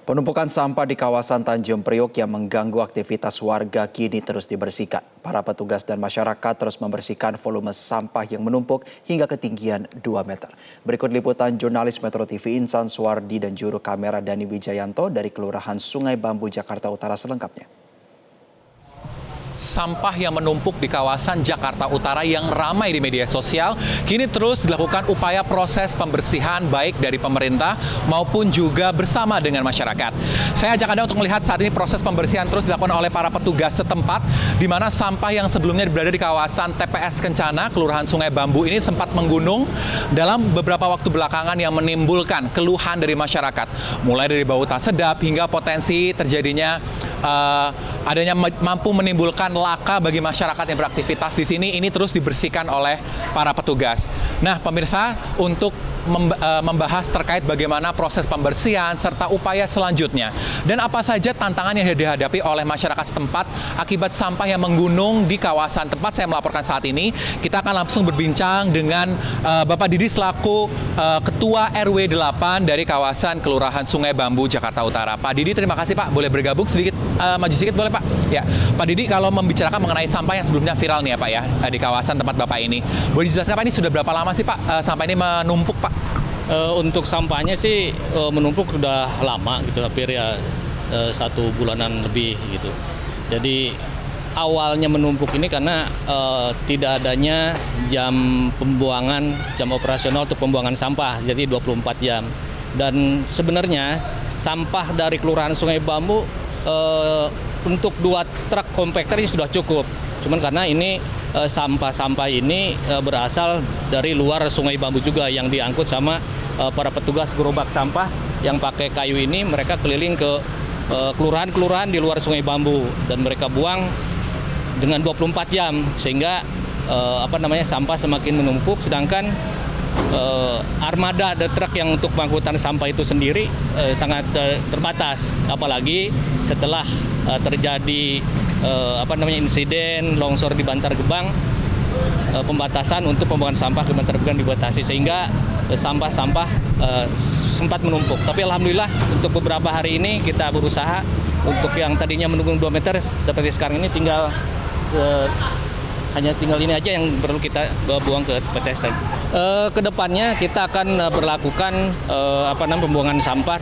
Penumpukan sampah di kawasan Tanjung Priok yang mengganggu aktivitas warga kini terus dibersihkan. Para petugas dan masyarakat terus membersihkan volume sampah yang menumpuk hingga ketinggian 2 meter. Berikut liputan jurnalis Metro TV Insan Suwardi dan juru kamera Dani Wijayanto dari Kelurahan Sungai Bambu, Jakarta Utara selengkapnya. Sampah yang menumpuk di kawasan Jakarta Utara yang ramai di media sosial, kini terus dilakukan upaya proses pembersihan baik dari pemerintah maupun juga bersama dengan masyarakat. Saya ajak Anda untuk melihat saat ini proses pembersihan terus dilakukan oleh para petugas setempat, di mana sampah yang sebelumnya berada di kawasan TPS Kencana, Kelurahan Sungai Bambu ini sempat menggunung dalam beberapa waktu belakangan yang menimbulkan keluhan dari masyarakat. Mulai dari bau tak sedap hingga potensi terjadinya adanya mampu menimbulkan laka bagi masyarakat yang beraktivitas di sini, ini terus dibersihkan oleh para petugas. Nah, pemirsa, untuk membahas terkait bagaimana proses pembersihan serta upaya selanjutnya dan apa saja tantangan yang dihadapi oleh masyarakat setempat akibat sampah yang menggunung di kawasan tempat saya melaporkan saat ini, kita akan langsung berbincang dengan Bapak Didi selaku Ketua RW 8 dari kawasan Kelurahan Sungai Bambu, Jakarta Utara. Pak Didi, terima kasih Pak, boleh bergabung sedikit, maju sedikit boleh Pak? Ya, Pak Didi, kalau membicarakan mengenai sampah yang sebelumnya viral nih ya Pak ya, di kawasan tempat Bapak ini, boleh dijelaskan Pak, ini sudah berapa lama sih Pak sampah ini menumpuk Pak? Untuk sampahnya sih menumpuk sudah lama gitu, hampir ya 1 bulanan lebih gitu. Jadi awalnya menumpuk ini karena tidak adanya jam pembuangan, jam operasional untuk pembuangan sampah, jadi 24 jam. Dan sebenarnya sampah dari Kelurahan Sungai Bambu untuk 2 truk kompakter ini sudah cukup. Cuman karena ini sampah-sampah ini berasal dari luar Sungai Bambu juga yang diangkut sama para petugas gerobak sampah yang pakai kayu ini. Mereka keliling ke kelurahan-kelurahan di luar Sungai Bambu dan mereka buang dengan 24 jam sehingga sampah semakin menumpuk, sedangkan armada truk yang untuk pengangkutan sampah itu sendiri sangat terbatas, apalagi setelah terjadi insiden longsor di Bantar Gebang, pembatasan untuk pembuangan sampah ke Bantar Gebang dibatasi sehingga sampah-sampah sempat menumpuk. Tapi alhamdulillah untuk beberapa hari ini kita berusaha untuk yang tadinya menunggu 2 meter seperti sekarang ini hanya tinggal ini aja yang perlu kita buang ke PTS. Kedepannya kita akan berlakukan pembuangan sampah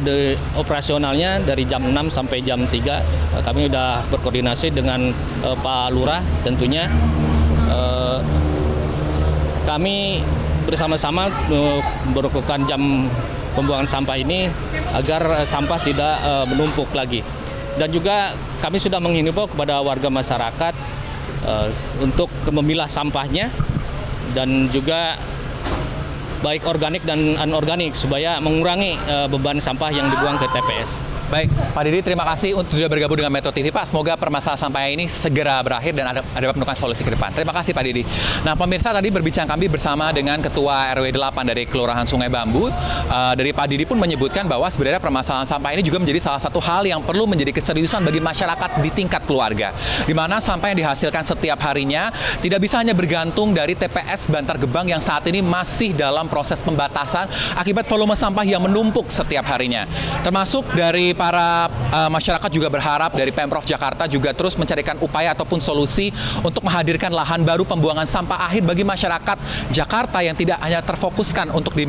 operasionalnya dari jam 6 sampai jam 3. Kami sudah berkoordinasi dengan Pak Lurah tentunya. Kami bersama-sama berlakukan jam pembuangan sampah ini agar sampah tidak menumpuk lagi. Dan juga kami sudah menghimbau kepada warga masyarakat untuk memilah sampahnya dan juga baik organik dan anorganik supaya mengurangi beban sampah yang dibuang ke TPS. Baik, Pak Didi, terima kasih untuk sudah bergabung dengan Metro TV Pak. Semoga permasalahan sampah ini segera berakhir dan ada menemukan solusi ke depan. Terima kasih Pak Didi. Nah, pemirsa, tadi berbincang kami bersama dengan Ketua RW 8 dari Kelurahan Sungai Bambu. Dari Pak Didi pun menyebutkan bahwa sebenarnya permasalahan sampah ini juga menjadi salah satu hal yang perlu menjadi keseriusan bagi masyarakat di tingkat keluarga. Di mana sampah yang dihasilkan setiap harinya tidak bisa hanya bergantung dari TPS Bantar Gebang yang saat ini masih dalam proses pembatasan akibat volume sampah yang menumpuk setiap harinya. Termasuk dari para masyarakat juga berharap dari Pemprov Jakarta juga terus mencarikan upaya ataupun solusi untuk menghadirkan lahan baru pembuangan sampah akhir bagi masyarakat Jakarta yang tidak hanya terfokuskan untuk di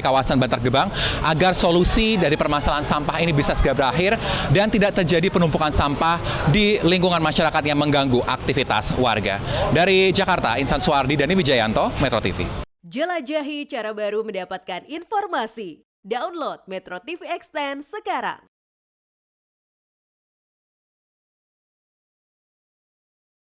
kawasan Bantar Gebang, agar solusi dari permasalahan sampah ini bisa segera berakhir dan tidak terjadi penumpukan sampah di lingkungan masyarakat yang mengganggu aktivitas warga. Dari Jakarta, Insan Suwardi, Dani Wijayanto, Metro TV. Jelajahi cara baru mendapatkan informasi. Download Metro TV Extend sekarang.